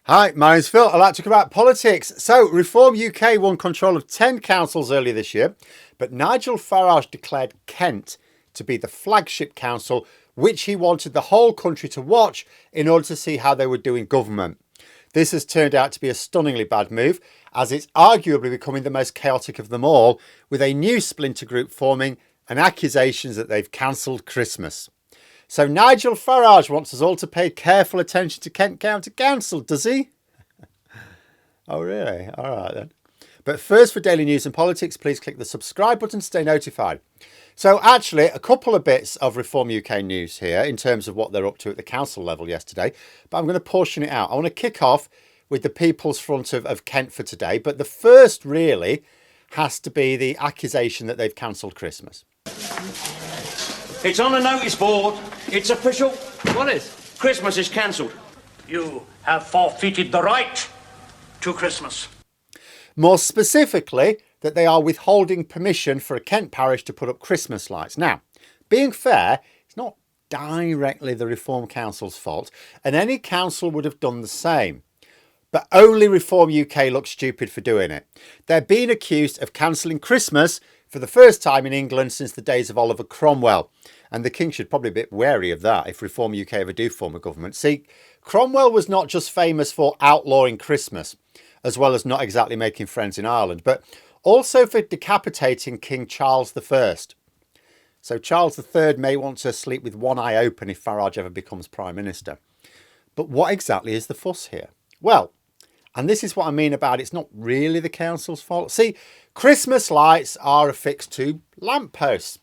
Hi, my name's Phil. I'd like to talk about politics. So, Reform UK won control of 10 councils earlier this year, but Nigel Farage declared Kent to be the flagship council, which he wanted the whole country to watch in order to see how they were doing government. This has turned out to be a stunningly bad move, as it's arguably becoming the most chaotic of them all, with a new splinter group forming and accusations that they've cancelled Christmas. So Nigel Farage wants us all to pay careful attention to Kent County Council, does he? Oh, really? All right then. But first, for daily news and politics, please click the subscribe button to stay notified. So actually, a couple of bits of Reform UK news here in terms of what they're up to at the council level yesterday, but I'm going to portion it out. I want to kick off with the People's Front of Kent for today, but the first really has to be the accusation that they've cancelled Christmas. It's on the notice board. It's official. What is? Christmas is cancelled. You have forfeited the right to Christmas. More specifically, that they are withholding permission for a Kent parish to put up Christmas lights. Now, being fair, it's not directly the Reform Council's fault, and any council would have done the same. But only Reform UK looks stupid for doing it. They're being accused of cancelling Christmas for the first time in England since the days of Oliver Cromwell. And the King should probably be a bit wary of that if Reform UK ever do form a government. See, Cromwell was not just famous for outlawing Christmas, as well as not exactly making friends in Ireland, but also for decapitating King Charles I. So Charles III may want to sleep with one eye open if Farage ever becomes Prime Minister. But what exactly is the fuss here? Well, and this is what I mean about it's not really the council's fault. See, Christmas lights are affixed to lampposts.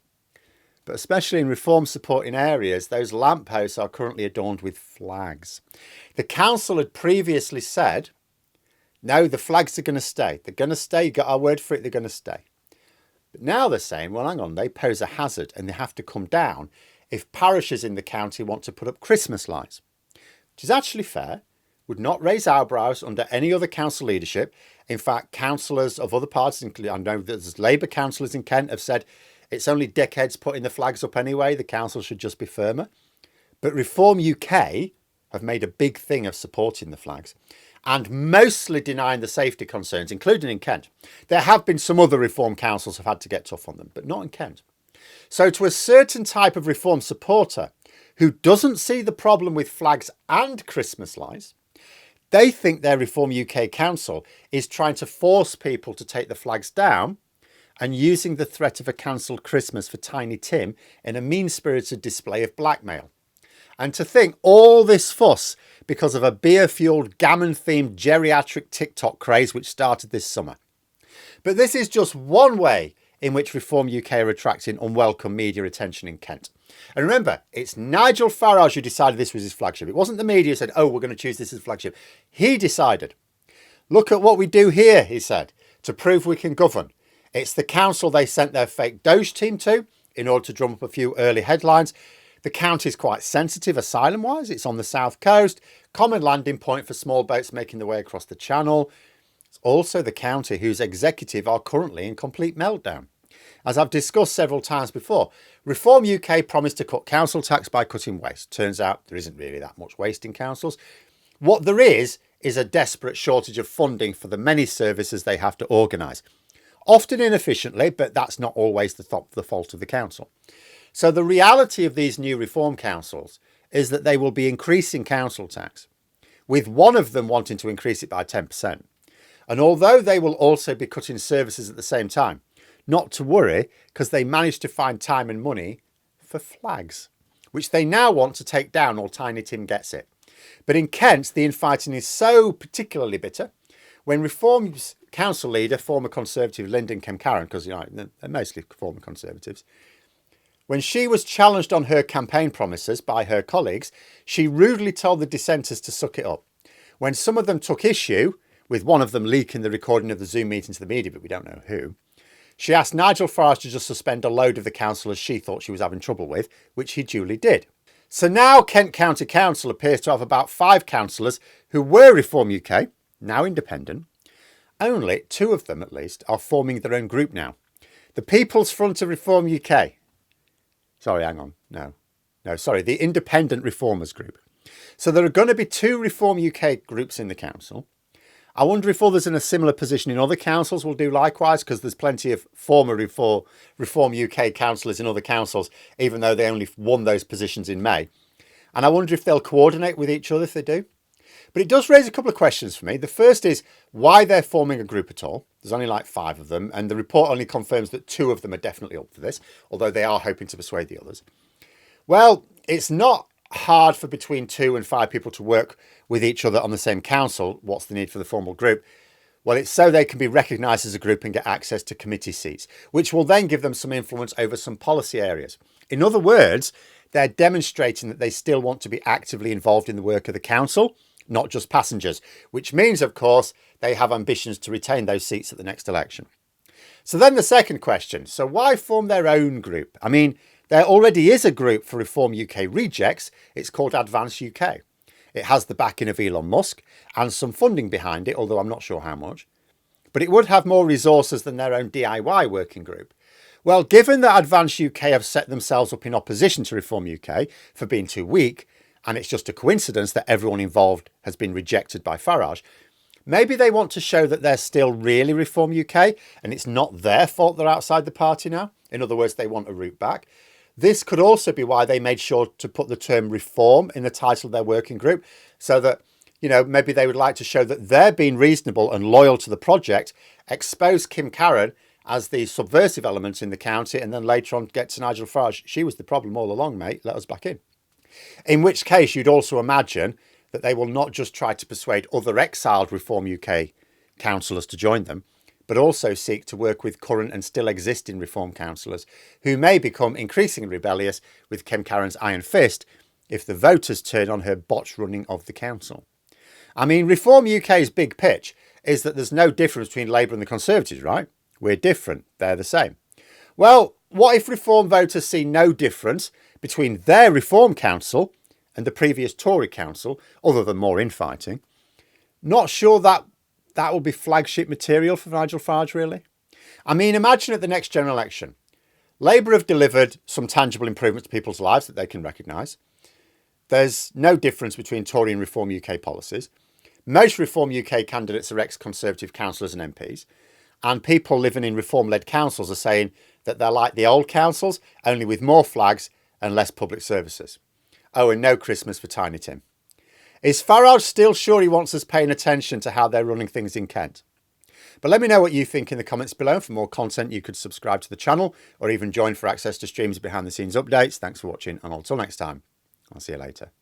But especially in reform supporting areas, those lampposts are currently adorned with flags. The council had previously said, no, the flags are going to stay. They're going to stay. You got our word for it, they're going to stay. But now they're saying, well, hang on, they pose a hazard and they have to come down if parishes in the county want to put up Christmas lights. Which is actually fair, would not raise eyebrows under any other council leadership. In fact, councillors of other parties, including I know there's Labour councillors in Kent, have said it's only dickheads putting the flags up anyway. The council should just be firmer. But Reform UK have made a big thing of supporting the flags and mostly denying the safety concerns, including in Kent. There have been some other Reform councils have had to get tough on them, but not in Kent. So to a certain type of Reform supporter who doesn't see the problem with flags and Christmas lights, they think their Reform UK council is trying to force people to take the flags down and using the threat of a cancelled Christmas for Tiny Tim in a mean-spirited display of blackmail. And to think all this fuss because of a beer-fueled, gammon-themed geriatric TikTok craze which started this summer. But this is just one way in which Reform UK are attracting unwelcome media attention in Kent. And remember, it's Nigel Farage who decided this was his flagship. It wasn't the media who said, oh, we're going to choose this as flagship. He decided. Look at what we do here, he said, to prove we can govern. It's the council they sent their fake Doge team to in order to drum up a few early headlines. The county is quite sensitive asylum-wise. It's on the south coast, common landing point for small boats making their way across the channel. It's also the county whose executive are currently in complete meltdown. As I've discussed several times before, Reform UK promised to cut council tax by cutting waste. Turns out there isn't really that much waste in councils. What there is a desperate shortage of funding for the many services they have to organise. Often inefficiently, but that's not always the fault of the council. So the reality of these new reform councils is that they will be increasing council tax, with one of them wanting to increase it by 10%. And although they will also be cutting services at the same time, not to worry, because they managed to find time and money for flags, which they now want to take down or Tiny Tim gets it. But in Kent, the infighting is so particularly bitter. When Reform's council leader, former Conservative Lyndon Kemcaran, because they're mostly former Conservatives, when she was challenged on her campaign promises by her colleagues, she rudely told the dissenters to suck it up. When some of them took issue, with one of them leaking the recording of the Zoom meeting to the media, but we don't know who, she asked Nigel Farage to just suspend a load of the councillors she thought she was having trouble with, which he duly did. So now Kent County Council appears to have about 5 councillors who were Reform UK, now independent. Only 2 of them, at least, are forming their own group now. The People's Front of Reform UK. Sorry, hang on. No, sorry, the Independent Reformers Group. So there are going to be 2 Reform UK groups in the council. I wonder if others in a similar position in other councils will do likewise, because there's plenty of former Reform UK councillors in other councils, even though they only won those positions in May. And I wonder if they'll coordinate with each other if they do. But it does raise a couple of questions for me. The first is why they're forming a group at all. There's only like 5 of them, and the report only confirms that 2 of them are definitely up for this, although they are hoping to persuade the others. Well, it's not hard for between 2 and 5 people to work with each other on the same council. What's the need for the formal group? Well, it's so they can be recognised as a group and get access to committee seats, which will then give them some influence over some policy areas. In other words, they're demonstrating that they still want to be actively involved in the work of the council, not just passengers, which means, of course, they have ambitions to retain those seats at the next election. So then the second question, so why form their own group? I mean, there already is a group for Reform UK rejects. It's called Advance UK. It has the backing of Elon Musk and some funding behind it, although I'm not sure how much. But it would have more resources than their own DIY working group. Well, given that Advance UK have set themselves up in opposition to Reform UK for being too weak, and it's just a coincidence that everyone involved has been rejected by Farage, maybe they want to show that they're still really Reform UK and it's not their fault they're outside the party now. In other words, they want a route back. This could also be why they made sure to put the term reform in the title of their working group, so that, maybe they would like to show that they're being reasonable and loyal to the project, expose Kim Carron as the subversive element in the county, and then later on get to Nigel Farage. She was the problem all along, mate. Let us back in. In which case, you'd also imagine that they will not just try to persuade other exiled Reform UK councillors to join them, but also seek to work with current and still existing Reform councillors who may become increasingly rebellious with Kim Carron's iron fist if the voters turn on her botched running of the council. I mean, Reform UK's big pitch is that there's no difference between Labour and the Conservatives, right? We're different. They're the same. Well, what if Reform voters see no difference between their Reform council and the previous Tory council, other than more infighting? Not sure that will be flagship material for Nigel Farage, really. I mean, imagine at the next general election, Labour have delivered some tangible improvements to people's lives that they can recognise. There's no difference between Tory and Reform UK policies. Most Reform UK candidates are ex-Conservative councillors and MPs. And people living in Reform-led councils are saying that they're like the old councils, only with more flags and less public services. Oh, and no Christmas for Tiny Tim. Is Farage still sure he wants us paying attention to how they're running things in Kent? But let me know what you think in the comments below. For more content, you could subscribe to the channel or even join for access to streams behind the scenes updates. Thanks for watching, and until next time, I'll see you later.